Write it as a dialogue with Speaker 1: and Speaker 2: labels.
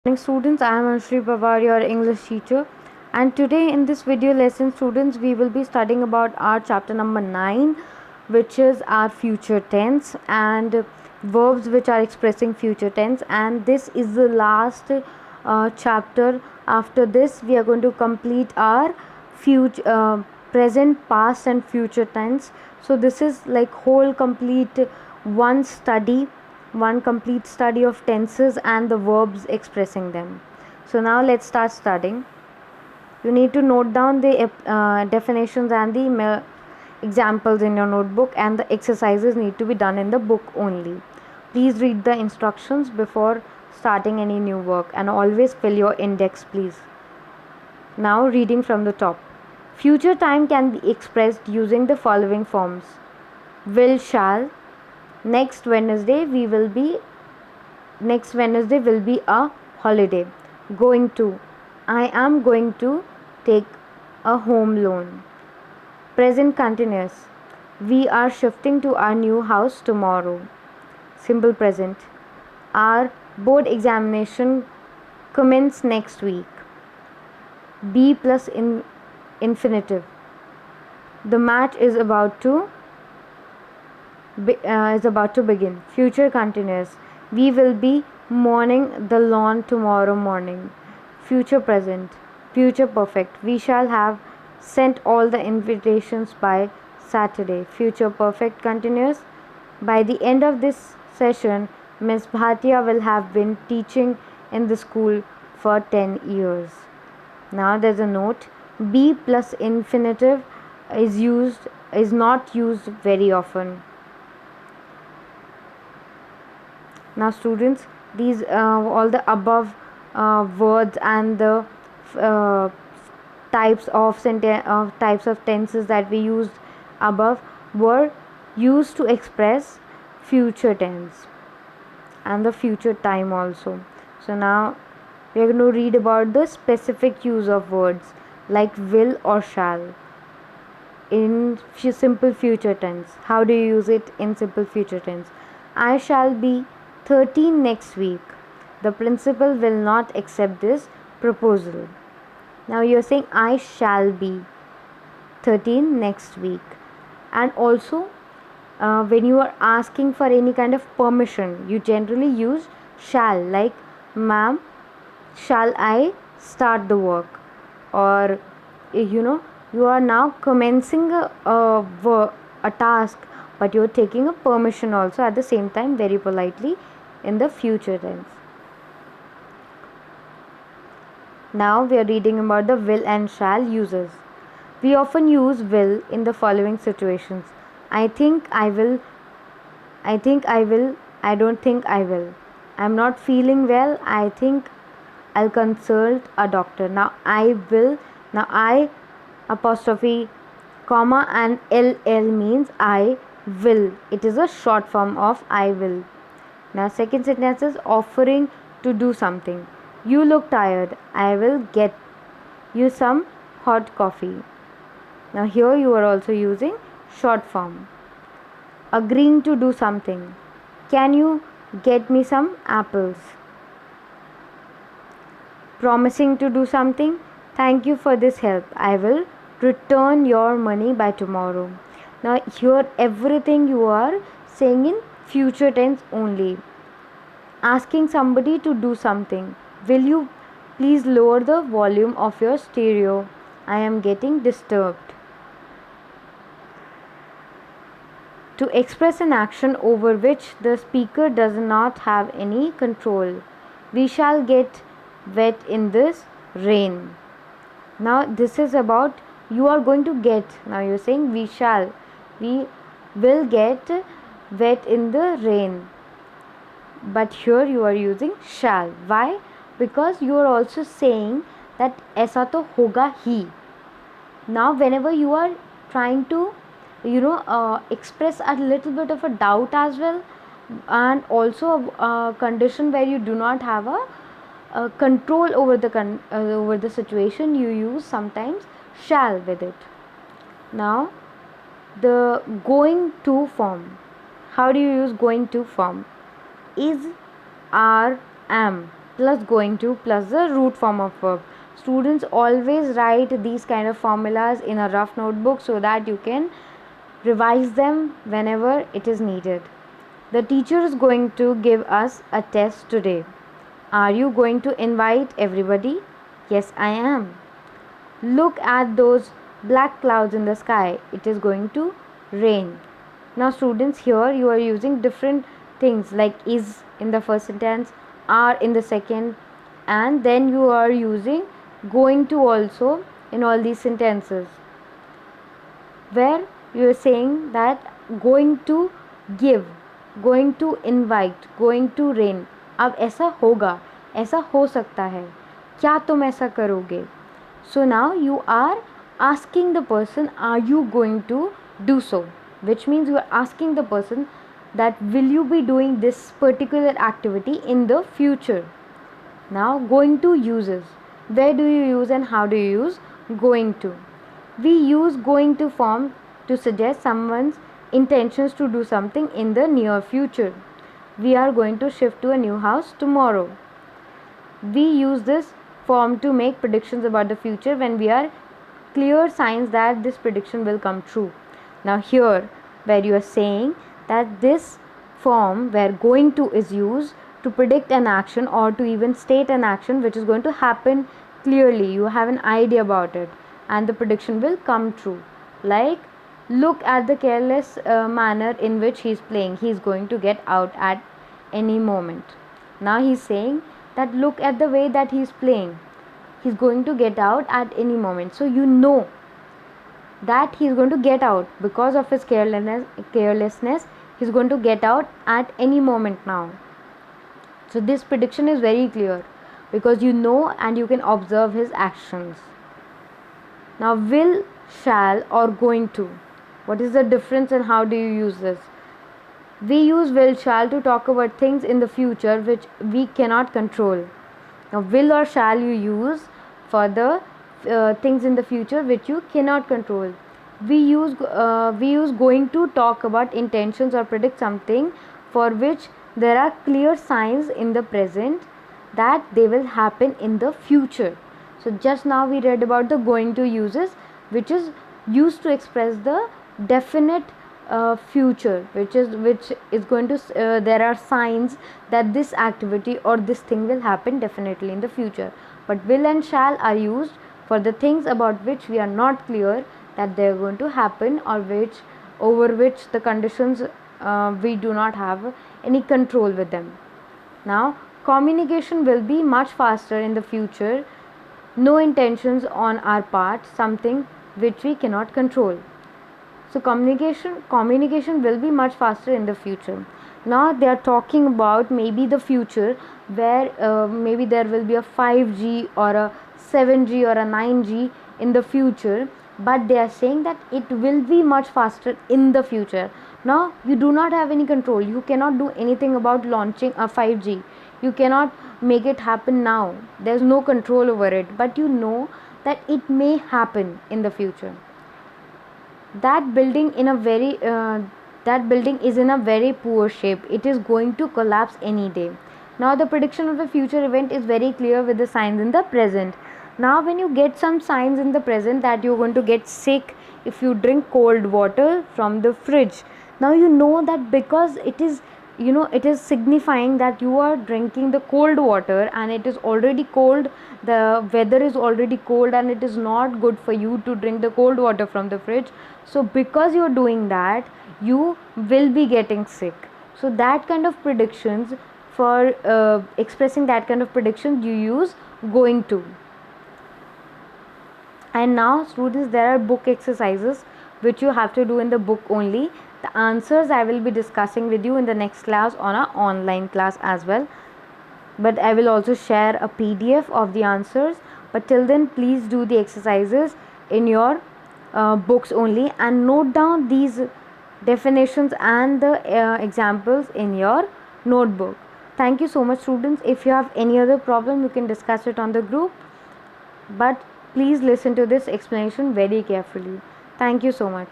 Speaker 1: Morning students, I am Anshri Pawar, your English teacher, and today in this video lesson students we will be studying about our chapter number 9, which is our future tense and verbs which are expressing future tense, and this is the last chapter. After this we are going to complete our future present, past and future tense. So this is like whole complete one study, one complete study of tenses and the verbs expressing them. So now let's start studying. You need to note down the definitions and the examples in your notebook, and the exercises need to be done in the book only. Please read the instructions before starting any new work, and always fill your index, please. Now reading from the top. Future time can be expressed using the following forms: will, shall. Next Wednesday will be a holiday. Going to, I am going to take a home loan. Present continuous, we are shifting to our new house tomorrow. Simple present, our board examination commence next week. Be plus infinitive, the match is about to begin. Future continuous, we will be mowing the lawn tomorrow morning. Future present, future perfect, we shall have sent all the invitations by Saturday. Future perfect continuous, by the end of this session Miss Bhatia will have been teaching in the school for 10 years. Now there's a note: be plus infinitive is not used very often. Now students, these all the above words and the uh, types of tenses that we used above were used to express future tense and the future time also. So now we are going to read about the specific use of words like will or shall in simple future tense. How do you use it in simple future tense? I shall be 13 next week. The principal will not accept this proposal. Now you're saying I shall be 13 next week. And also when you are asking for any kind of permission, you generally use shall, like ma'am, shall I start the work? Or you are now commencing a task, but you're taking a permission also at the same time, very politely, in the future tense. Now we are reading about the will and shall uses. We often use will in the following situations: I think I will, I think I will, I don't think I will. I'm not feeling well, I think I'll consult a doctor. Now I apostrophe comma and ll means I will. It is a short form of I will. Now second sentence is offering to do something. You look tired, I will get you some hot coffee. Now here you are also using short form. Agreeing to do something. Can you get me some apples? Promising to do something. Thank you for this help. I will return your money by tomorrow. Now here everything you are saying in future tense only. Asking somebody to do something. Will you please lower the volume of your stereo? I am getting disturbed. To express an action over which the speaker does not have any control. We shall get wet in this rain. Now this is about you are going to get. Now you're saying we will get wet in the rain, but here you are using shall. Why? Because you are also saying that ऐसा तो होगा ही. Now whenever you are trying to express a little bit of a doubt as well, and also a condition where you do not have a control over the situation, you use sometimes shall with it. Now the going to form. How do you use going to form? Is, are, am. plus going to plus the root form of verb. Students always write these kind of formulas in a rough notebook so that you can revise them whenever it is needed. The teacher is going to give us a test today. Are you going to invite everybody? Yes, I am. Look at those black clouds in the sky. It is going to rain. Now students, here you are using different things like is in the first sentence, are in the second, and then you are using going to also in all these sentences, where you are saying that going to give, going to invite, going to rain. अब ऐसा होगा, ऐसा हो सकता है, क्या तुम ऐसा करोगे? So now you are asking the person, are you going to do so? Which means you are asking the person that will you be doing this particular activity in the future? Now going to uses. Where do you use and how do you use going to? We use going to form to suggest someone's intentions to do something in the near future. We are going to shift to a new house tomorrow. We use this form to make predictions about the future when we are clear signs that this prediction will come true. Now here where you are saying that this form where going to is used to predict an action or to even state an action which is going to happen clearly, you have an idea about it and the prediction will come true. Like, look at the careless manner in which he is playing. He is going to get out at any moment. Now he is saying that look at the way that he is playing. He is going to get out at any moment. So you know that he is going to get out because of his carelessness. He is going to get out at any moment now. So this prediction is very clear because you know and you can observe his actions. Now will, shall or going to. What is the difference and how do you use this? We use will, shall to talk about things in the future which we cannot control. Now will or shall you use for the things in the future which you cannot control. We use going to talk about intentions or predict something for which there are clear signs in the present that they will happen in the future. So just now we read about the going to uses, which is used to express the definite future, which is going to there are signs that this activity or this thing will happen definitely in the future. But will and shall are used for the things about which we are not clear that they are going to happen or over which the conditions we do not have any control with them. Now communication will be much faster in the future. No intentions on our part, something which we cannot control. So communication will be much faster in the future. Now they are talking about maybe the future where maybe there will be a 5G or a 7G or a 9G in the future, but they are saying that it will be much faster in the future. Now you do not have any control. You cannot do anything about launching a 5G. You cannot make it happen now. There's no control over it, but you know that it may happen in the future. That building is in a very poor shape. It is going to collapse any day. Now the prediction of the future event is very clear with the signs in the present. Now when you get some signs in the present that you're going to get sick if you drink cold water from the fridge, now you know that because it is signifying that you are drinking the cold water and it is already cold, the weather is already cold and it is not good for you to drink the cold water from the fridge. So because you are doing that, you will be getting sick. So that kind of predictions, for expressing that kind of predictions, you use going to. And now students, there are book exercises which you have to do in the book only. The answers I will be discussing with you in the next class on our online class as well, but I will also share a PDF of the answers. But till then, please do the exercises in your books only and note down these definitions and the examples in your notebook. Thank you so much students. If you have any other problem, you can discuss it on the group, but please listen to this explanation very carefully. Thank you so much.